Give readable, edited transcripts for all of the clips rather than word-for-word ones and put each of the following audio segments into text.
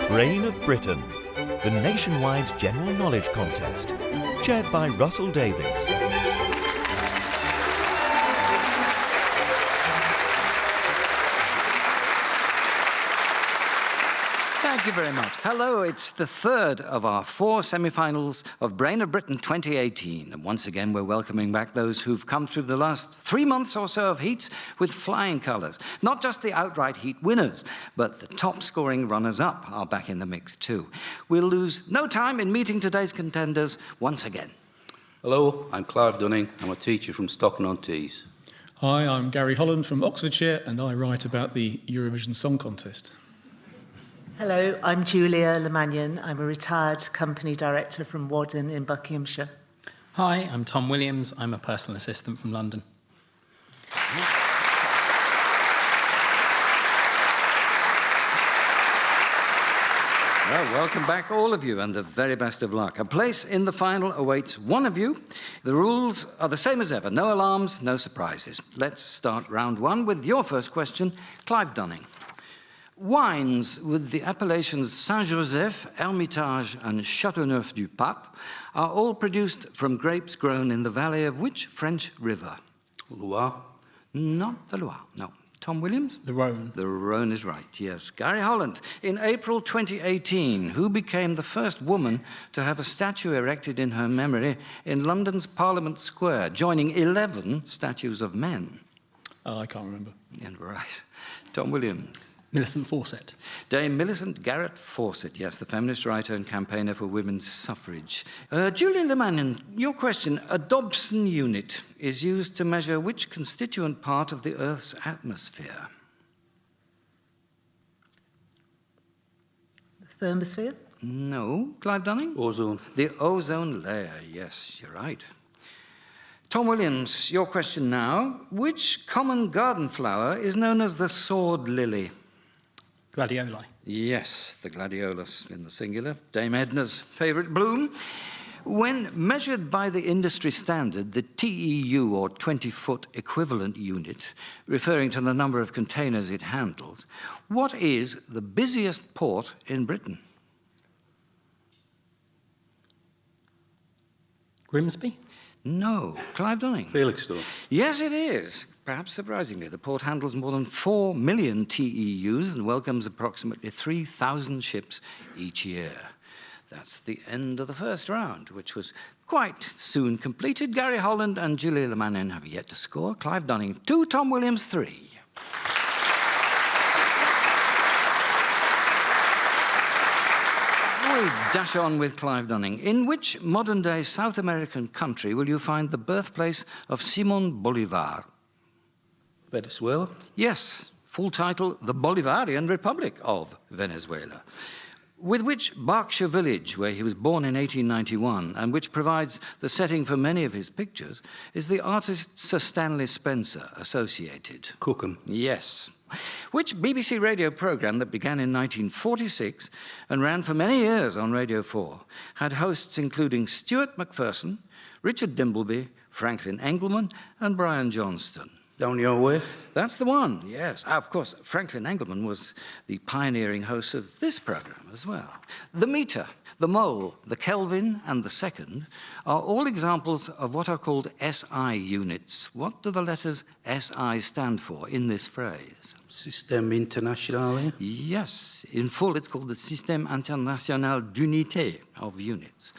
Brain of Britain, the nationwide general knowledge contest, chaired by Russell Davies. Thank you very much. Hello, it's the third of our 4 semi-finals of Brain of Britain 2018. And once again, we're welcoming back those who've come through the last 3 months or so of heats with flying colours. Not just the outright heat winners, but the top-scoring runners-up are back in the mix too. We'll lose no time in meeting today's contenders once again. Hello, I'm Clive Dunning. I'm a teacher from Stockton-On-Tees. Hi, I'm Garry Holland from Oxfordshire, and I write about the Eurovision Song Contest. Hello, I'm Julia LEMAGNEN. I'm a retired company director from Whaddon in Buckinghamshire. Hi, I'm Tom Williams. I'm a personal assistant from London. Well, welcome back, all of you, and the very best of luck. A place in the final awaits one of you. The rules are the same as ever. No alarms, no surprises. Let's start round 1 with your first question, Clive Dunning. Wines with the appellations Saint-Joseph, Hermitage and Châteauneuf-du-Pape are all produced from grapes grown in the valley of which French river? Loire. Not the Loire, no. Tom Williams? The Rhone. The Rhone is right, yes. Garry Holland, in April 2018, who became the first woman to have a statue erected in her memory in London's Parliament Square, joining 11 statues of men? I can't remember. And right. Tom Williams? Millicent Fawcett. Dame Millicent Garrett Fawcett, yes, the feminist writer and campaigner for women's suffrage. Julia LEMAGNEN, your question. A Dobson unit is used to measure which constituent part of the Earth's atmosphere? The thermosphere? No. Clive Dunning? Ozone. The ozone layer, yes, you're right. Tom Williams, your question now. Which common garden flower is known as the sword lily? Gladioli. Yes, the gladiolus in the singular, Dame Edna's favourite bloom. When measured by the industry standard, the TEU, or 20-foot equivalent unit, referring to the number of containers it handles, what is the busiest port in Britain? Grimsby. No. Clive Dunning? Felixstowe. Yes, it is. Perhaps surprisingly, the port handles more than 4 million TEUs and welcomes approximately 3,000 ships each year. That's the end of the first round, which was quite soon completed. Garry Holland and Julia LEMAGNEN have yet to score. Clive Dunning 2, Tom Williams 3. We dash on with Clive Dunning. In which modern-day South American country will you find the birthplace of Simón Bolívar? Venezuela. Yes, full title, the Bolivarian Republic of Venezuela. With which Berkshire village, where he was born in 1891, and which provides the setting for many of his pictures, is the artist Sir Stanley Spencer associated? Cookham. Yes. Which BBC radio programme that began in 1946 and ran for many years on Radio 4 had hosts including Stuart McPherson, Richard Dimbleby, Franklin Engelman and Brian Johnston? Down Your Way. That's the one, yes. Of course, Franklin Engelman was the pioneering host of this programme as well. The metre, the mole, the Kelvin and the second are all examples of what are called SI units. What do the letters SI stand for in this phrase? Système International. Yes, in full it's called the Système International d'Unité of units.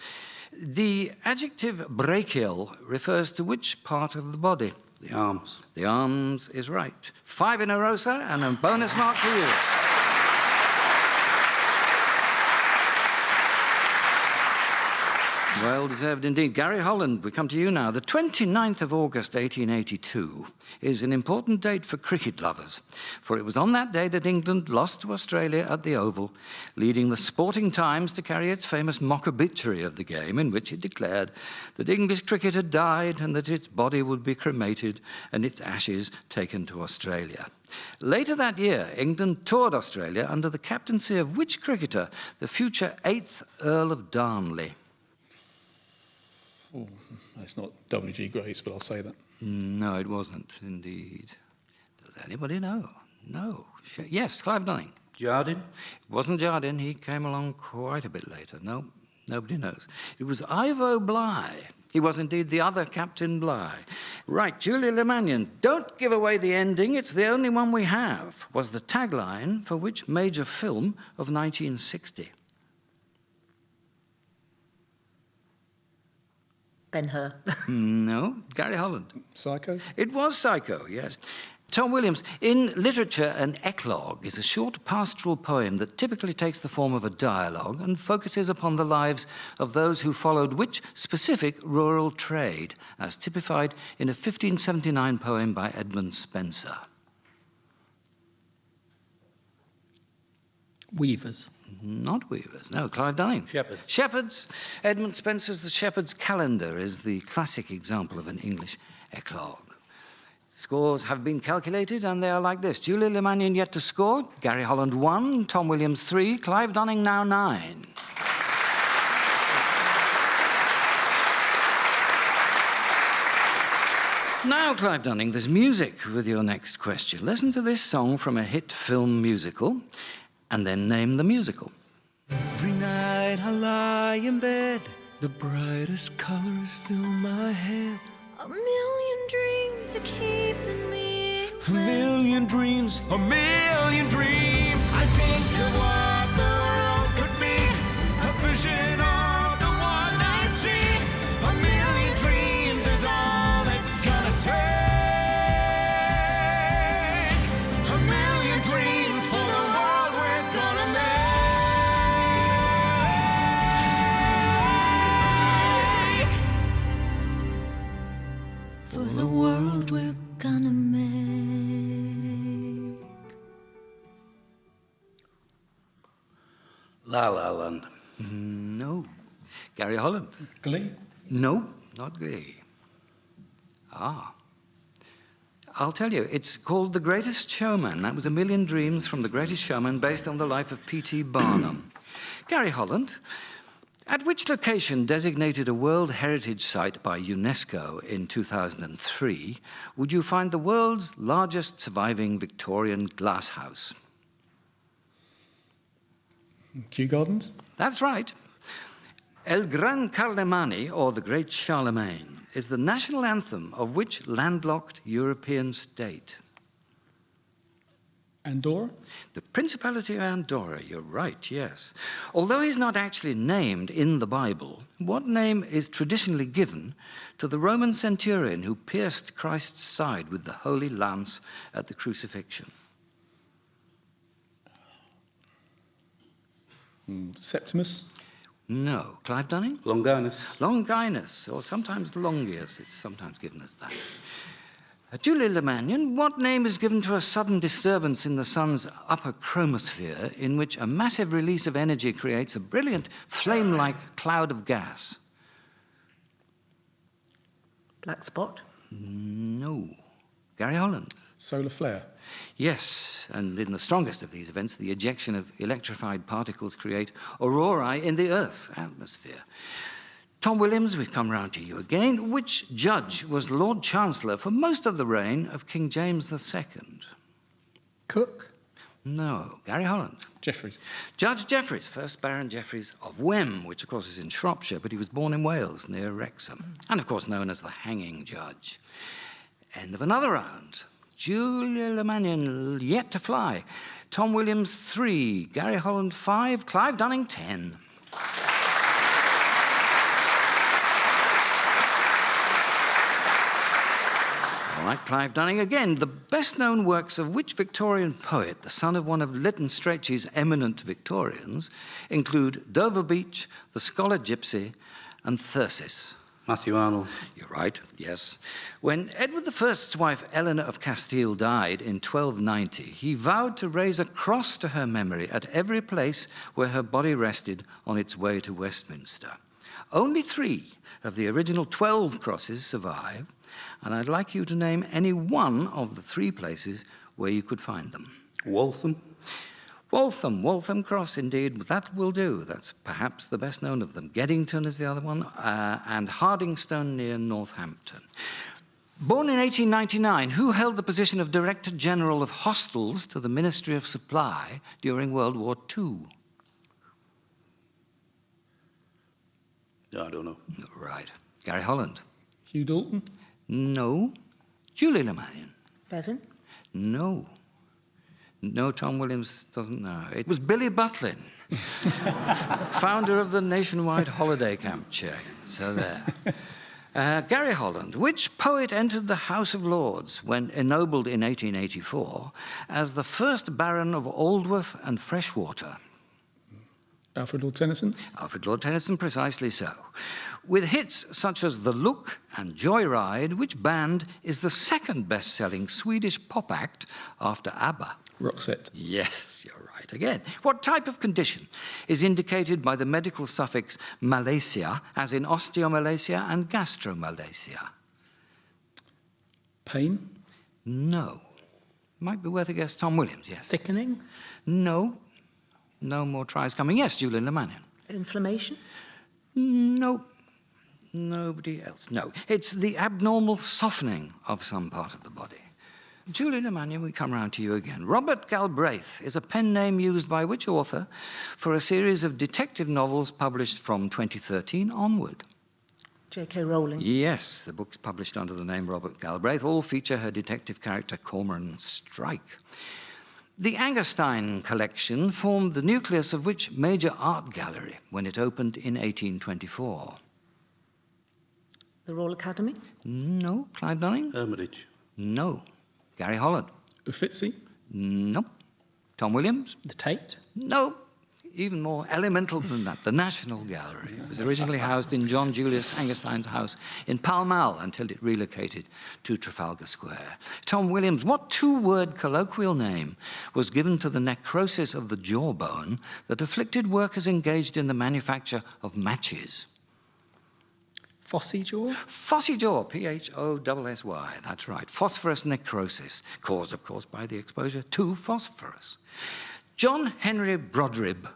The adjective brachial refers to which part of the body? The arms. The arms is right. 5 in a row, sir, and a bonus mark for you. Well deserved indeed. Garry Holland, we come to you now. The 29th of August 1882 is an important date for cricket lovers, for it was on that day that England lost to Australia at the Oval, leading the Sporting Times to carry its famous mock obituary of the game, in which it declared that English cricket had died and that its body would be cremated and its ashes taken to Australia. Later that year, England toured Australia under the captaincy of which cricketer, the future 8th Earl of Darnley? Oh, it's not W.G. Grace, but I'll say that. No, it wasn't, indeed. Does anybody know? No. Yes, Clive Dunning. Jardine? It wasn't Jardine. He came along quite a bit later. No, nobody knows. It was Ivo Bligh. He was indeed the other Captain Bligh. Right, Julia LeMagnen, don't give away the ending, it's the only one we have, was the tagline for which major film of 1960? Ben-Hur. No, Gary Holland. Psycho? It was Psycho, yes. Tom Williams, in literature, an eclogue is a short pastoral poem that typically takes the form of a dialogue and focuses upon the lives of those who followed which specific rural trade, as typified in a 1579 poem by Edmund Spenser. Weavers. Not weavers, no, Clive Dunning. Shepherds. Shepherds. Edmund Spenser's The Shepherd's Calendar is the classic example of an English eclogue. Scores have been calculated, and they are like this. Julia LeMagnen yet to score. Gary Holland 1, Tom Williams 3, Clive Dunning now 9. Now, Clive Dunning, there's music with your next question. Listen to this song from a hit film musical, and then name the musical. Every night I lie in bed, the brightest colors fill my head. A million dreams are keeping me awake. A million dreams, a million dreams. I think of what the world could be, a vision of the one I see. A million dreams is all it's gonna take. A million dreams for the world we're gonna make. For the world we're gonna make. La La Land. No. Gary Holland. Glee? No, not Glee. Ah. I'll tell you, it's called The Greatest Showman. That was A Million Dreams from The Greatest Showman, based on the life of P.T. Barnum. Gary Holland, at which location designated a World Heritage Site by UNESCO in 2003 would you find the world's largest surviving Victorian glasshouse? Kew Gardens? That's right. El Gran Carlemany, or the Great Charlemagne, is the national anthem of which landlocked European state? Andorra? The Principality of Andorra, you're right, yes. Although he's not actually named in the Bible, what name is traditionally given to the Roman centurion who pierced Christ's side with the holy lance at the crucifixion? Septimus? No. Clive Dunning? Longinus. Longinus, or sometimes Longius, it's sometimes given as that. Julia LeMagnen, what name is given to a sudden disturbance in the sun's upper chromosphere in which a massive release of energy creates a brilliant flame-like cloud of gas? Black spot? No. Gary Holland? Solar flare? Yes, and in the strongest of these events, the ejection of electrified particles create aurorae in the Earth's atmosphere. Tom Williams, we've come round to you again. Which judge was Lord Chancellor for most of the reign of King James II? Cook? No. Gary Holland? Jeffreys? Judge Jeffreys, first Baron Jeffreys of Wem, which of course is in Shropshire, but he was born in Wales, near Wrexham, and of course known as the hanging judge. End of another round. Julia LeMagnen, yet to fly. Tom Williams, 3. Gary Holland, 5. Clive Dunning, 10. All right, Clive Dunning again. The best-known works of which Victorian poet, the son of one of Lytton Strachey's eminent Victorians, include Dover Beach, The Scholar Gypsy, and Thyrsis? Matthew Arnold. You're right, yes. When Edward I's wife, Eleanor of Castile, died in 1290, he vowed to raise a cross to her memory at every place where her body rested on its way to Westminster. Only 3 of the original 12 crosses survive, and I'd like you to name any one of the 3 places where you could find them. Waltham. Waltham Cross, indeed, that will do. That's perhaps the best known of them. Geddington is the other one, and Hardingstone near Northampton. Born in 1899, who held the position of Director General of Hostels to the Ministry of Supply during World War II? Yeah, I don't know. Right. Gary Holland? Hugh Dalton? No. Julie LeMagnen? Bevan? No. No, Tom Williams doesn't know. It was Billy Butlin, founder of the nationwide holiday camp chain. So there. Gary Holland, which poet entered the House of Lords when ennobled in 1884 as the first Baron of Aldworth and Freshwater? Alfred Lord Tennyson? Alfred Lord Tennyson, precisely so. With hits such as The Look and Joyride, which band is the second best-selling Swedish pop act after ABBA? Roxette. Yes, you're right again. What type of condition is indicated by the medical suffix malacia, as in osteomalacia and gastromalacia? Pain? No. Might be worth a guess. Tom Williams, yes. Thickening? No. No more tries coming. Yes, Julian LeMagnen. Inflammation? No. Nobody else. No. It's the abnormal softening of some part of the body. Julie LeMagnen, we come round to you again. Robert Galbraith is a pen name used by which author for a series of detective novels published from 2013 onward? J.K. Rowling? Yes, the books published under the name Robert Galbraith all feature her detective character Cormoran Strike. The Angerstein collection formed the nucleus of which major art gallery when it opened in 1824? The Royal Academy? No. Clive Dunning? Hermitage. No. Gary Holland? Uffizi? Nope. Tom Williams? The Tate? No. Even more elemental than that, the National Gallery. It was originally housed in John Julius Angerstein's house in Pall Mall until it relocated to Trafalgar Square. Tom Williams, what two-word colloquial name was given to the necrosis of the jawbone that afflicted workers engaged in the manufacture of matches? Fossy jaw? Phossy jaw, P-H-O-S-S-Y, that's right. Phosphorus necrosis, caused, of course, by the exposure to phosphorus. John Henry Brodribb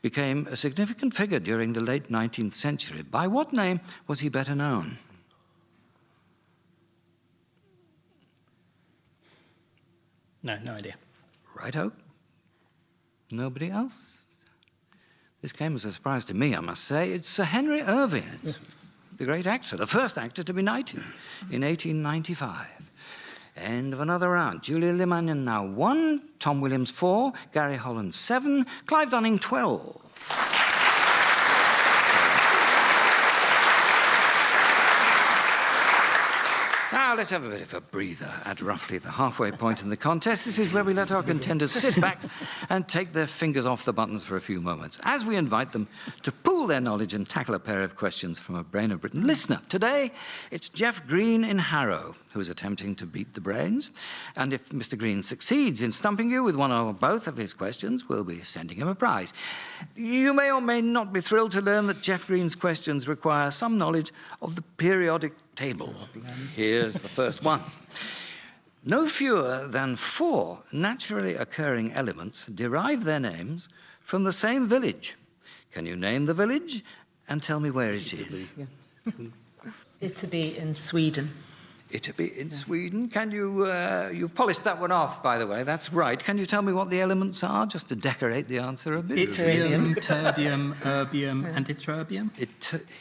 became a significant figure during the late 19th century. By what name was he better known? No idea. Righto. Nobody else? This came as a surprise to me, I must say. It's Sir Henry Irving, the great actor, the first actor to be knighted in 1895. End of another round. Julia LeMagnen now 1, Tom Williams 4, Gary Holland 7, Clive Dunning 12. Now let's have a bit of a breather at roughly the halfway point in the contest. This is where we let our contenders sit back and take their fingers off the buttons for a few moments as we invite them to pool their knowledge and tackle a pair of questions from a Brain of Britain listener. Today, it's Jeff Green in Harrow who is attempting to beat the brains. And if Mr. Green succeeds in stumping you with one or both of his questions, we'll be sending him a prize. You may or may not be thrilled to learn that Jeff Green's questions require some knowledge of the periodic table. Here's the first one. No fewer than 4 naturally occurring elements derive their names from the same village. Can you name the village and tell me where it is? Italy in Sweden. Italy in Sweden. Can you, you've polished that one off, by the way, that's right. Can you tell me what the elements are, just to decorate the answer a bit? Yttrium, terbium, erbium, and ytterbium?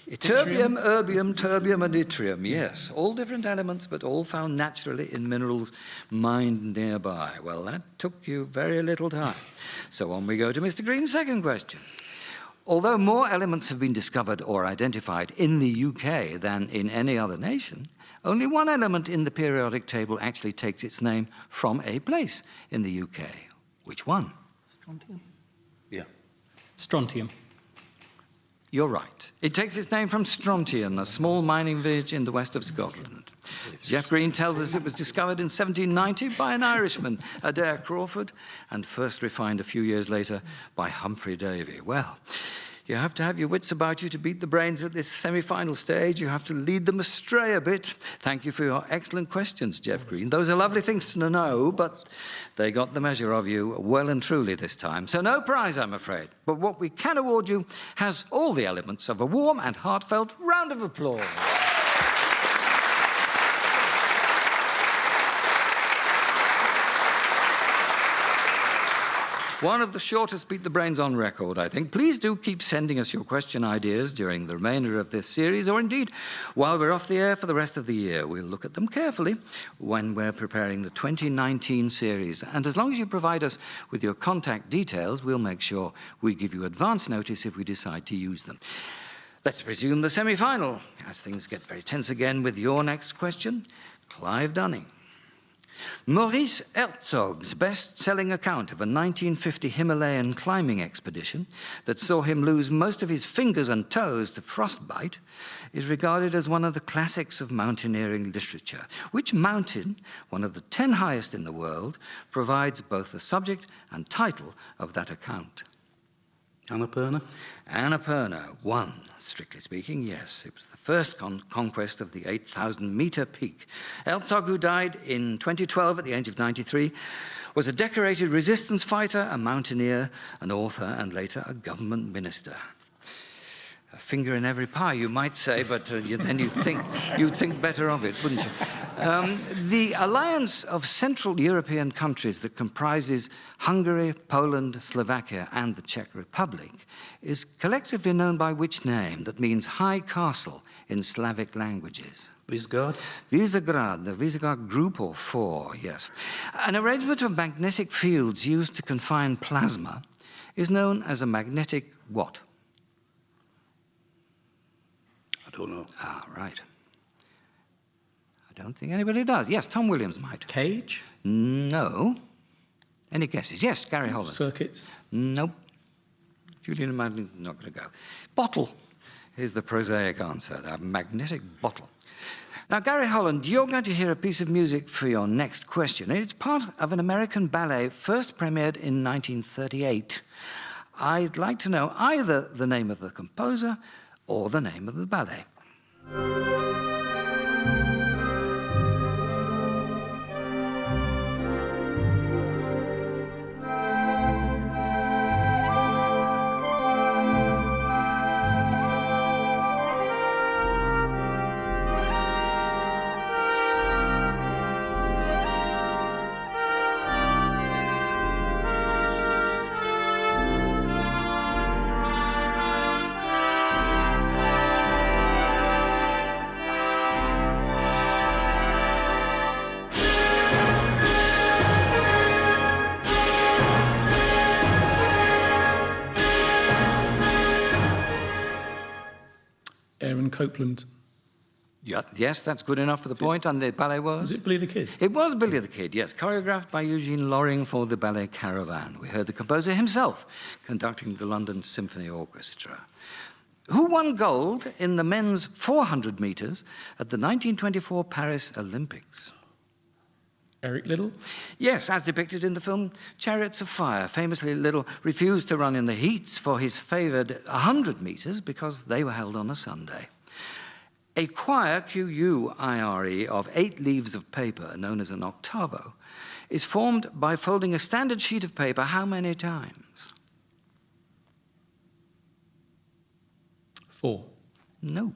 Ytterbium, erbium, terbium, and yttrium, yes. All different elements, but all found naturally in minerals mined nearby. Well, that took you very little time. So on we go to Mr. Green's second question. Although more elements have been discovered or identified in the UK than in any other nation, only one element in the periodic table actually takes its name from a place in the UK. Which one? Strontium. Yeah. Strontium. You're right. It takes its name from Strontian, a small mining village in the west of Scotland. Jeff Green tells us it was discovered in 1790 by an Irishman, Adair Crawford, and first refined a few years later by Humphrey Davy. Well, you have to have your wits about you to beat the brains at this semi-final stage. You have to lead them astray a bit. Thank you for your excellent questions, Jeff Green. Those are lovely things to know, but they got the measure of you well and truly this time. So no prize, I'm afraid. But what we can award you has all the elements of a warm and heartfelt round of applause. One of the shortest Beat the Brains on record, I think. Please do keep sending us your question ideas during the remainder of this series, or indeed while we're off the air for the rest of the year. We'll look at them carefully when we're preparing the 2019 series. And as long as you provide us with your contact details, we'll make sure we give you advance notice if we decide to use them. Let's resume the semi-final, as things get very tense again with your next question. Clive Dunning. Maurice Herzog's best-selling account of a 1950 Himalayan climbing expedition that saw him lose most of his fingers and toes to frostbite is regarded as one of the classics of mountaineering literature. Which mountain, one of the 10 highest in the world, provides both the subject and title of that account? Annapurna? Annapurna won, strictly speaking, yes. It was the first conquest of the 8,000-metre peak. Herzog, who died in 2012 at the age of 93, was a decorated resistance fighter, a mountaineer, an author, and later a government minister. A finger in every pie, you might say, but then you'd think better of it, wouldn't you? The alliance of Central European countries that comprises Hungary, Poland, Slovakia, and the Czech Republic is collectively known by which name that means high castle in Slavic languages? Visegrad? Visegrad, the Visegrad Group or Four, yes. An arrangement of magnetic fields used to confine plasma is known as a magnetic what? I don't know. Ah, right. I don't think anybody does. Yes, Tom Williams might. Cage? No. Any guesses? Yes, Gary Holland. Circuits. Nope. Julian Madden's not going to go. Bottle is the prosaic answer, a magnetic bottle. Now, Gary Holland, you're going to hear a piece of music for your next question. It's part of an American ballet first premiered in 1938. I'd like to know either the name of the composer or the name of the ballet. Copeland. Yeah, yes, that's good enough for the point. And the ballet was? Was it Billy the Kid? It was Billy the Kid, yes, choreographed by Eugene Loring for the Ballet Caravan. We heard the composer himself conducting the London Symphony Orchestra. Who won gold in the men's 400 metres at the 1924 Paris Olympics? Eric Liddell. Yes, as depicted in the film Chariots of Fire. Famously, Liddell refused to run in the heats for his favoured 100 metres because they were held on a Sunday. A quire, Q-U-I-R-E, of 8 leaves of paper, known as an octavo, is formed by folding a standard sheet of paper how many times? 4. No.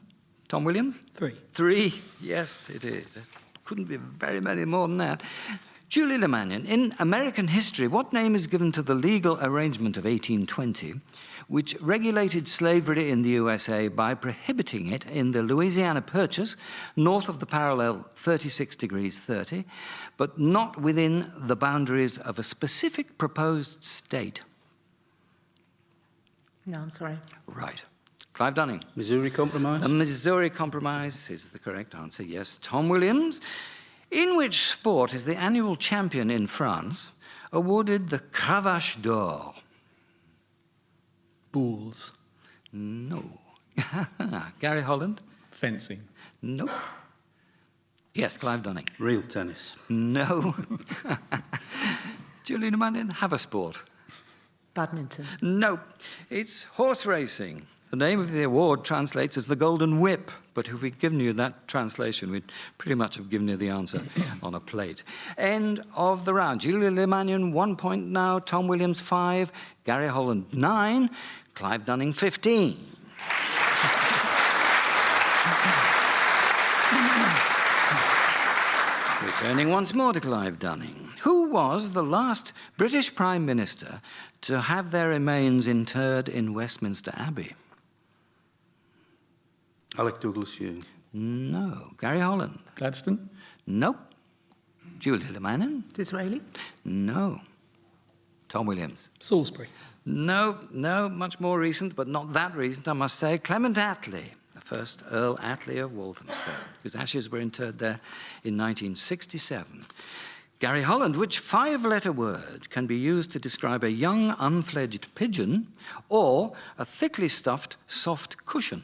Tom Williams? 3. 3, yes, it is. It couldn't be very many more than that. Julie LeMagnen, in American history, what name is given to the legal arrangement of 1820, which regulated slavery in the USA by prohibiting it in the Louisiana Purchase, north of the parallel 36 degrees 30, but not within the boundaries of a specific proposed state? No, I'm sorry. Right. Clive Dunning. Missouri Compromise? The Missouri Compromise is the correct answer, yes. Tom Williams. In which sport is the annual champion in France awarded the Cravache d'Or? Bulls. No. Gary Holland? Fencing. No. Yes, Clive Dunning. Real tennis? No. Julian Manning, have a sport? Badminton. No. It's horse racing. The name of the award translates as the Golden Whip, but if we'd given you that translation, we'd pretty much have given you the answer on a plate. End of the round. Julia LeMagnen, 1 point now. Tom Williams, 5. Gary Holland, 9. Clive Dunning, 15. Returning once more to Clive Dunning. Who was the last British Prime Minister to have their remains interred in Westminster Abbey? Alec Douglas-Home. No. Gary Holland? Gladstone? Nope. Julia LeMagnen? Disraeli? No. Tom Williams? Salisbury? No, much more recent, but not that recent, I must say. Clement Attlee, the first Earl Attlee of Walthamstow, whose ashes were interred there in 1967. Gary Holland, which 5-letter word can be used to describe a young, unfledged pigeon or a thickly stuffed, soft cushion?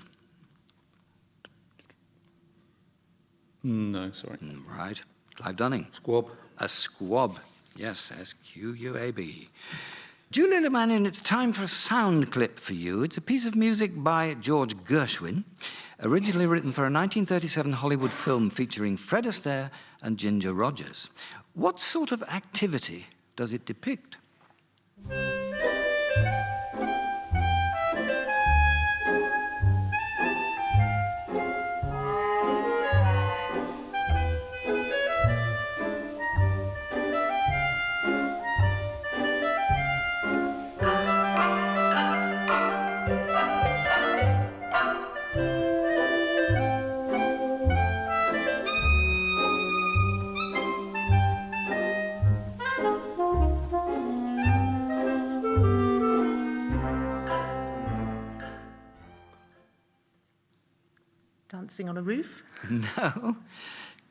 No, sorry. Right. Clive Dunning. Squab. A squab. Yes, S-Q-U-A-B. Julia LeMagnen, it's time for a sound clip for you. It's a piece of music by George Gershwin, originally written for a 1937 Hollywood film featuring Fred Astaire and Ginger Rogers. What sort of activity does it depict? Dancing on a roof? No.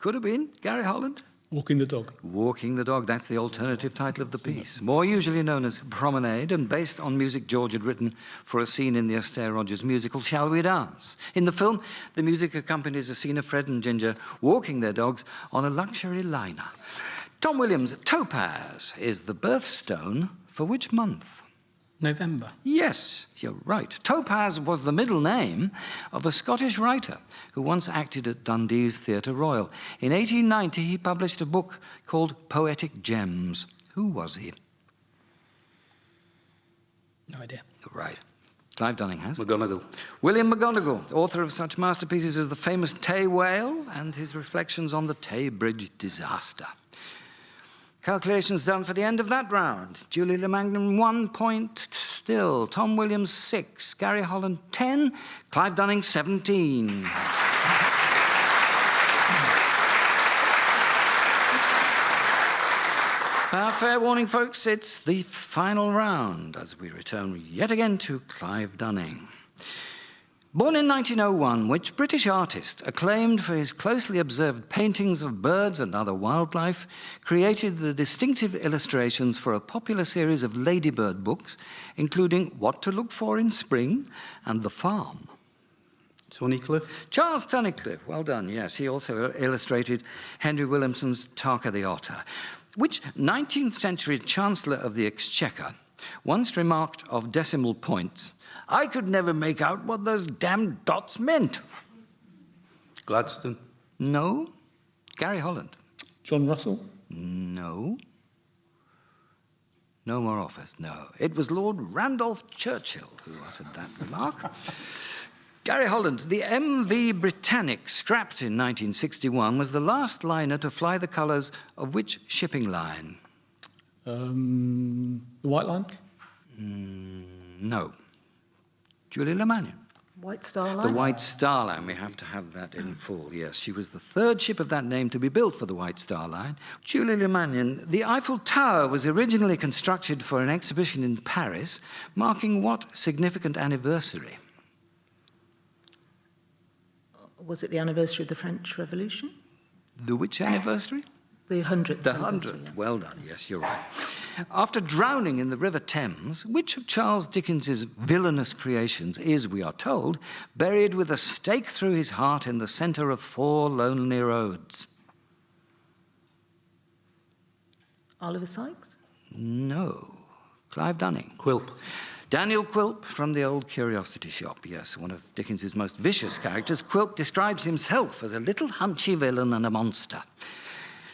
Could have been. Gary Holland? Walking the dog? Walking the Dog, that's the alternative title of the piece. More usually known as Promenade, and based on music George had written for a scene in the Astaire Rogers musical Shall We Dance? In the film, the music accompanies a scene of Fred and Ginger walking their dogs on a luxury liner. Tom Williams, topaz is the birthstone for which month? November. Yes, you're right. Topaz was the middle name of a Scottish writer who once acted at Dundee's Theatre Royal. In 1890, he published a book called Poetic Gems. Who was he? No idea. Right. Clive Dunning has. McGonagall. William McGonagall, author of such masterpieces as the famous Tay Whale and his reflections on the Tay Bridge disaster. Calculations done for the end of that round. Julie LeMagnen 1 point still. Tom Williams 6. Gary Holland 10. Clive Dunning 17. Fair warning, folks, it's the final round as we return yet again to Clive Dunning. Born in 1901, which British artist, acclaimed for his closely observed paintings of birds and other wildlife, created the distinctive illustrations for a popular series of ladybird books, including What to Look For in Spring and The Farm? Tunnicliffe. Charles Tunnicliffe, well done, yes. He also illustrated Henry Williamson's Tarka the Otter, which 19th century Chancellor of the Exchequer once remarked of decimal points, I could never make out what those damned dots meant. Gladstone. No. Gary Holland. John Russell? No. No more office, no. It was Lord Randolph Churchill who uttered that remark. Gary Holland, the MV Britannic, scrapped in 1961, was the last liner to fly the colours of which shipping line? The White Line? No. Julie LeMagnen. White Star Line? The White Star Line, we have to have that in full, yes. She was the third ship of that name to be built for the White Star Line. Julie LeMagnen, the Eiffel Tower was originally constructed for an exhibition in Paris, marking what significant anniversary? Was it the anniversary of the French Revolution? The which anniversary? The 100th. The anniversary, 100th. yeah. Well done, yes, you're right. After drowning in the River Thames, which of Charles Dickens's villainous creations is, we are told, buried with a stake through his heart in the centre of 4 lonely roads? Oliver Sykes? No. Clive Dunning. Quilp. Daniel Quilp from the Old Curiosity Shop, yes, one of Dickens's most vicious characters. Quilp describes himself as a little hunchy villain and a monster.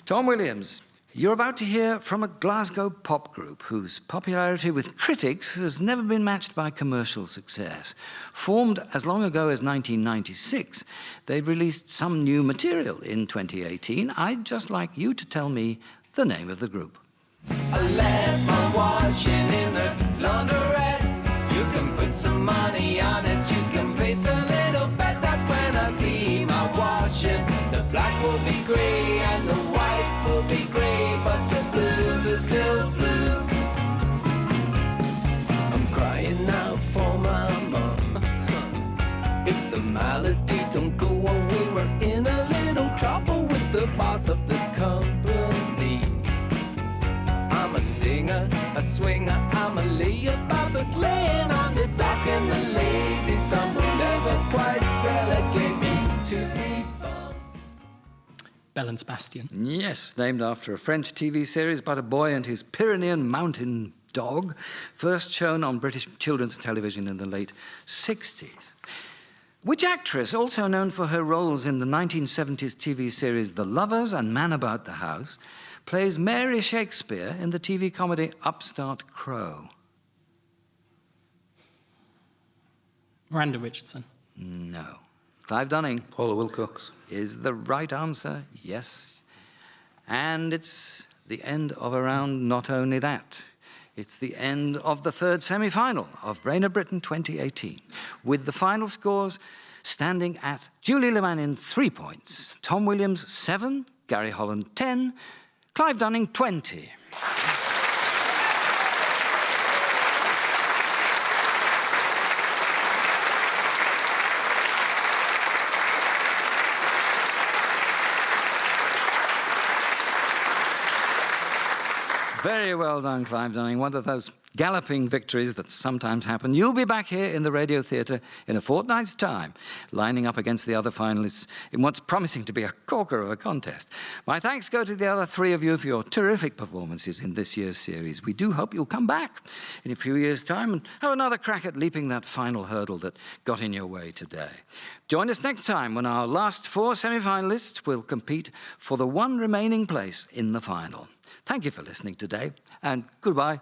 Tom Williams, you're about to hear from a Glasgow pop group whose popularity with critics has never been matched by commercial success. Formed as long ago as 1996, they released some new material in 2018. I'd just like you to tell me the name of the group. I left my washing in the laundrette. You can put some money on it, you can place a little bet that when I see my washing, the black will be grey and the white will be grey, but the blues are still blue. I'm crying out for my mum. If the malady don't go away, we're in a little trouble with the boss of the company. I'm a singer, a swinger, I'm a layabout, but laying on the dock and the lazy sun will never quite relegate me to the bum. Belle and Sebastian. Yes, named after a French TV series about a boy and his Pyrenean mountain dog, first shown on British children's television in the late 60s. Which actress, also known for her roles in the 1970s TV series The Lovers and Man About the House, plays Mary Shakespeare in the TV comedy Upstart Crow? Miranda Richardson. No. Clive Dunning Paula Wilcox. is the right answer, yes. And it's the end of a round, not only that. It's the end of the third semi-final of Brain of Britain 2018, with the final scores standing at Julie LeMagnen 3 points, Tom Williams 7, Gary Holland 10, Clive Dunning 20. Very well done, Clive Dunning. One of those galloping victories that sometimes happen. You'll be back here in the Radio Theatre in a fortnight's time, lining up against the other finalists in what's promising to be a corker of a contest. My thanks go to the other three of you for your terrific performances in this year's series. We do hope you'll come back in a few years' time and have another crack at leaping that final hurdle that got in your way today. Join us next time when our last 4 semi-finalists will compete for the one remaining place in the final. Thank you for listening today, and goodbye.